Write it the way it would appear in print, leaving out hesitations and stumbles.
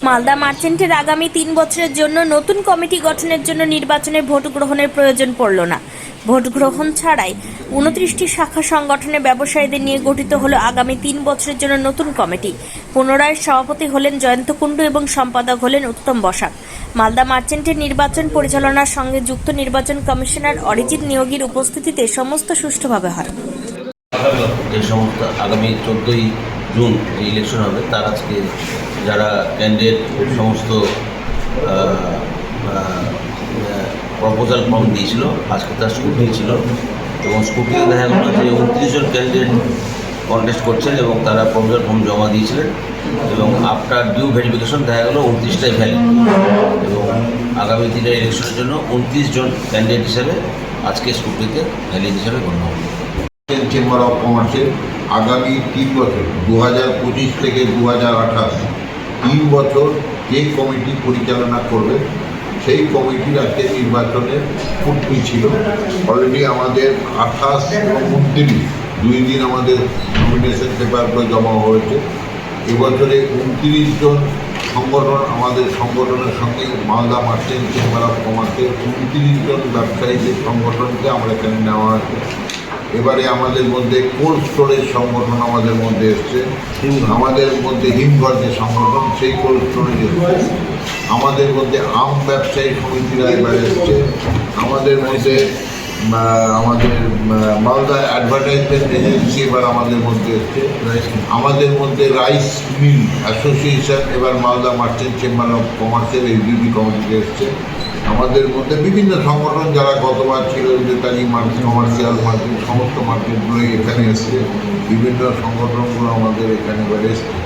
মালদা মার্চেন্টের আগামী ৩ বছরের জন্য নতুন কমিটি গঠনের জন্য নির্বাচনে ভোট গ্রহণের প্রয়োজন পড়ল না। ভোট গ্রহণ ছাড়াই ২৯টি শাখা সংগঠনের ব্যবসায়ীদের নিয়ে গঠিত হলো আগামী ৩ বছরের জন্য নতুন কমিটি। পুনরায় সভাপতি হলেন জয়ন্ত কুণ্ডু এবং সম্পাদক হলেন উত্তম বসাক। মালদা মার্চেন্টের নির্বাচন পরিচালনার সঙ্গে যুক্ত নির্বাচন কমিশনার অরিজিৎ নিয়োগীর উপস্থিতিতে সমস্ত সুষ্ঠুভাবে হয়। যে সমস্ত আগামী 14ই জুন যে ইলেকশন হবে তার আজকে যারা ক্যান্ডিডেট সমস্ত প্রপোজাল ফর্ম দিয়েছিল আজকে তার স্কুটি ছিল এবং স্কুটিতে দেখা গেল যে 29 জন ক্যান্ডিডেট কন্টেস্ট করছেন এবং তারা প্রপোজাল ফর্ম জমা দিয়েছিলেন এবং আফটার ডিউ ভেরিফিকেশন দেখা গেলো 29টাই ভ্যালিড এবং আগামী দিনের ইলেকশনের জন্য 29 জন ক্যান্ডিডেট হিসেবে আজকে স্কুটিতে ভ্যালিড হিসেবে গণ্য হবে। চেম্বার অফ কমার্সের আগামী 3 বছর 2025 থেকে 2028 3 বছর যে কমিটি পরিচালনা করবে সেই কমিটির আজকে নির্বাচনের ফুটনি ছিল। অলরেডি আমাদের 28 এবং 29 দুই দিন আমাদের নমিনেশন পেপারগুলো জমা হয়েছে। এবছরে 29 জন সংগঠন, আমাদের সংগঠনের সঙ্গে মালদা মার্চেন্ট চেম্বার অফ কমার্সের 29 জন ব্যবসায়ীদের সংগঠনকে আমরা এখানে নেওয়া হয়েছে। এবারে আমাদের মধ্যে কোল্ড স্টোরেজ সংগঠন আমাদের মধ্যে এসছে, আমাদের মধ্যে হিমঘর যে সংগঠন সেই কোল্ড স্টোরেজ এসছে, আমাদের মধ্যে আম ব্যবসায়ী সমিতিরা এবার এসছে, আমাদের মধ্যে আমাদের মালদা অ্যাডভার্টাইজমেন্ট এজেন্সি এবার আমাদের মধ্যে এসছে, আমাদের মধ্যে রাইস মিল অ্যাসোসিয়েশন এবার মালদা মার্চেন্ট চেম্বার অফ কমার্সের এক্সিকিউটিভ কমিটিতে এসছে। আমাদের মধ্যে বিভিন্ন সংগঠন যারা গতবার ছিল নেতাজি মার্কেট, কমার্শিয়াল মার্কেট, সমস্ত মার্কেটগুলোই এখানে এসছে, বিভিন্ন সংগঠনগুলো আমাদের এখানে এবার এসছে।